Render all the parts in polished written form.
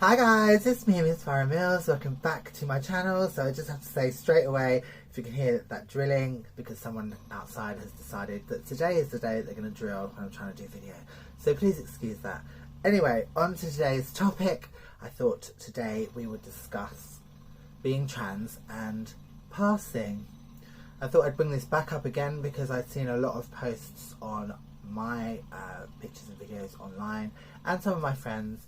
Hi guys, it's me, Miss Farrah Mills. Welcome back to my channel. So I just have to say straight away, if you can hear that drilling, because someone outside has decided that today is the day they're going to drill when I'm trying to do video. So please excuse that. Anyway, on to today's topic. I thought today we would discuss being trans and passing. I thought I'd bring this back up again because I'd seen a lot of posts on my pictures and videos online and some of my friends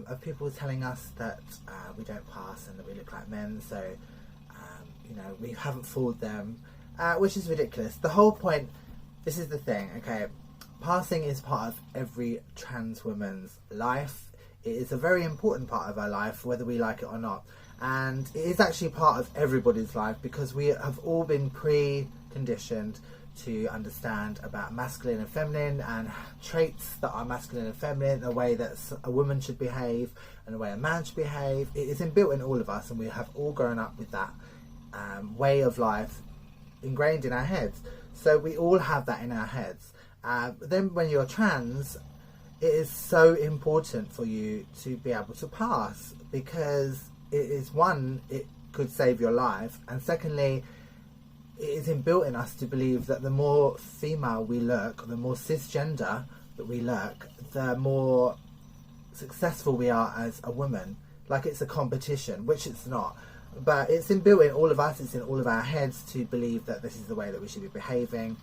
of people telling us that we don't pass and that we look like men, so you know, we haven't fooled them, which is ridiculous. The whole point, this is the thing, okay, passing is part of every trans woman's life. It is a very important part of our life, whether we like it or not, and it is actually part of everybody's life because we have all been pre-conditioned to understand about masculine and feminine and traits that are masculine and feminine, the way that a woman should behave and the way a man should behave. It is inbuilt in all of us, and we have all grown up with that way of life ingrained in our heads. So we all have that in our heads. But then when you're trans, it is so important for you to be able to pass, because it is, one, it could save your life, and secondly, it is inbuilt in us to believe that the more female we look, the more cisgender that we look, the more successful we are as a woman. Like it's a competition, which it's not. But it's inbuilt in all of us, it's in all of our heads to believe that this is the way that we should be behaving.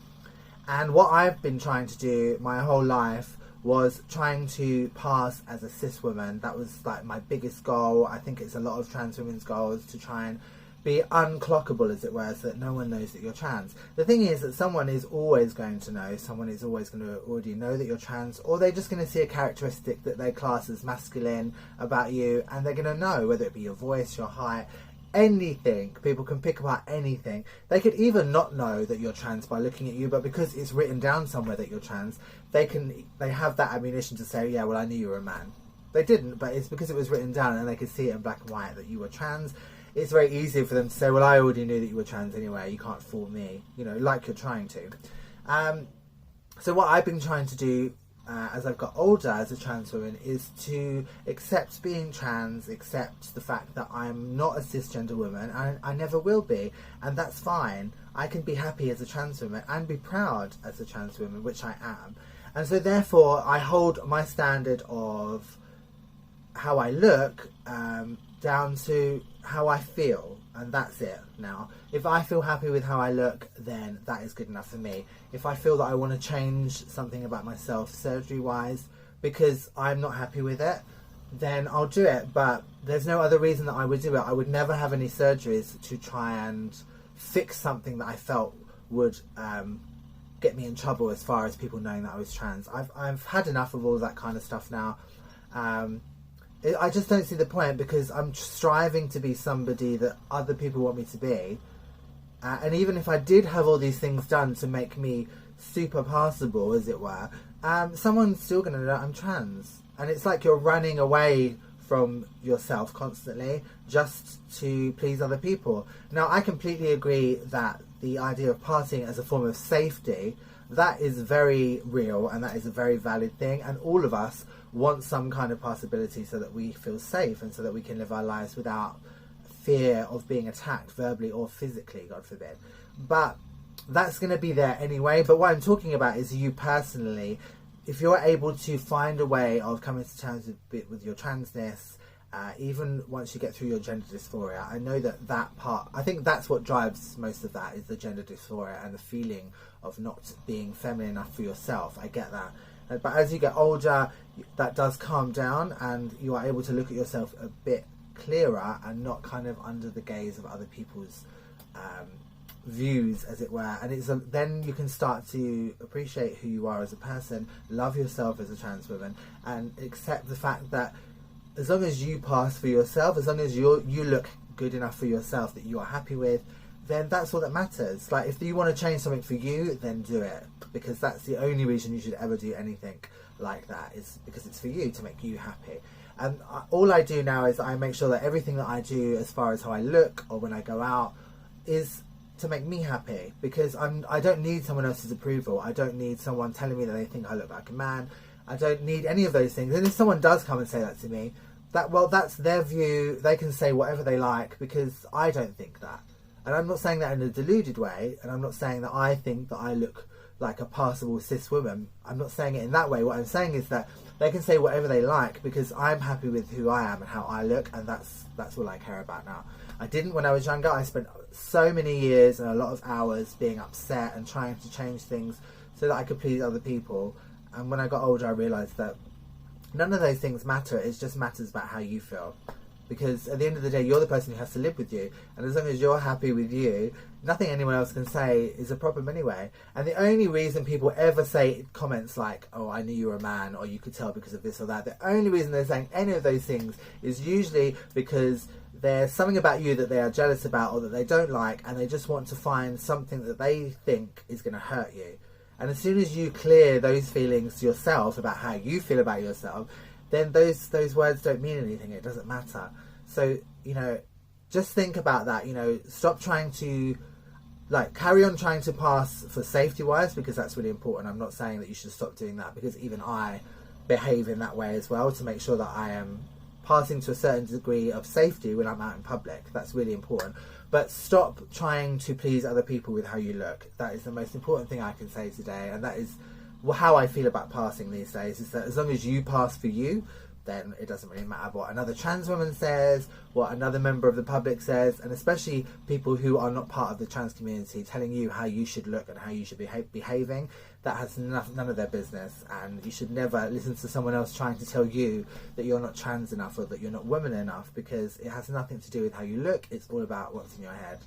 And what I've been trying to do my whole life was trying to pass as a cis woman. That was like my biggest goal. I think it's a lot of trans women's goals, to try and be unclockable, as it were, so that no one knows that you're trans. The thing is that someone is always going to know, someone is always going to already know that you're trans, or they're just going to see a characteristic that they class as masculine about you, and they're going to know, whether it be your voice, your height, anything. People can pick apart anything. They could even not know that you're trans by looking at you, but because it's written down somewhere that you're trans, they have that ammunition to say, yeah, well, I knew you were a man. They didn't, but it's because it was written down and they could see it in black and white that you were trans. It's very easy for them to say, well, I already knew that you were trans anyway, you can't fool me, you know, like you're trying to. So what I've been trying to do as I've got older as a trans woman is to accept being trans, accept the fact that I'm not a cisgender woman, and I never will be, and that's fine. I can be happy as a trans woman and be proud as a trans woman, which I am. And so therefore I hold my standard of how I look down to how I feel, and that's it now. If I feel happy with how I look, then that is good enough for me. If I feel that I want to change something about myself surgery wise because I'm not happy with it, then I'll do it, but there's no other reason that I would do it. I would never have any surgeries to try and fix something that I felt would get me in trouble as far as people knowing that I was trans. I've had enough of all that kind of stuff now. I just don't see the point, because I'm striving to be somebody that other people want me to be. And even if I did have all these things done to make me super passable, as it were, someone's still going to know I'm trans. And it's like you're running away from yourself constantly just to please other people. Now, I completely agree that the idea of passing as a form of safety, that is very real and that is a very valid thing, and all of us want some kind of passability so that we feel safe and so that we can live our lives without fear of being attacked verbally or physically, God forbid. But that's going to be there anyway. But what I'm talking about is you personally. If you're able to find a way of coming to terms with your transness, even once you get through your gender dysphoria, I know that part, I think that's what drives most of that, is the gender dysphoria and the feeling of not being feminine enough for yourself. I get that. But as you get older, that does calm down, and you are able to look at yourself a bit clearer and not kind of under the gaze of other people's views, as it were. And then you can start to appreciate who you are as a person, love yourself as a trans woman, and accept the fact that as long as you pass for yourself, as long as you look good enough for yourself that you are happy with, then that's all that matters. Like, if you want to change something for you, then do it, because that's the only reason you should ever do anything like that, is because it's for you, to make you happy. And all I do now is I make sure that everything that I do, as far as how I look or when I go out, is to make me happy, because I don't need someone else's approval. I don't need someone telling me that they think I look like a man. I don't need any of those things. And if someone does come and say that to me, that's their view. They can say whatever they like, because I don't think that. And I'm not saying that in a deluded way, and I'm not saying that I think that I look like a passable cis woman. I'm not saying it in that way. What I'm saying is that they can say whatever they like, because I'm happy with who I am and how I look, and that's all I care about now. I didn't when I was younger. I spent so many years and a lot of hours being upset and trying to change things so that I could please other people. And when I got older, I realised that none of those things matter. It just matters about how you feel. Because at the end of the day, you're the person who has to live with you. And as long as you're happy with you, nothing anyone else can say is a problem anyway. And the only reason people ever say comments like, oh, I knew you were a man, or you could tell because of this or that, the only reason they're saying any of those things is usually because there's something about you that they are jealous about or that they don't like, and they just want to find something that they think is going to hurt you. And as soon as you clear those feelings to yourself about how you feel about yourself, then those words don't mean anything. It doesn't matter. So, just think about that. Stop trying to, carry on trying to pass for safety-wise, because that's really important. I'm not saying that you should stop doing that, because even I behave in that way as well, to make sure that I am passing to a certain degree of safety when I'm out in public. That's really important. But stop trying to please other people with how you look. That is the most important thing I can say today, and that is how I feel about passing these days, is that as long as you pass for you, then it doesn't really matter what another trans woman says, what another member of the public says, and especially people who are not part of the trans community telling you how you should look and how you should be behaving. That has none of their business, and you should never listen to someone else trying to tell you that you're not trans enough or that you're not woman enough, because it has nothing to do with how you look. It's all about what's in your head.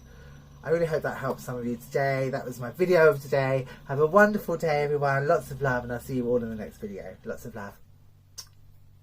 I really hope that helps some of you today. That was my video of today. Have a wonderful day, everyone. Lots of love, and I'll see you all in the next video. Lots of love.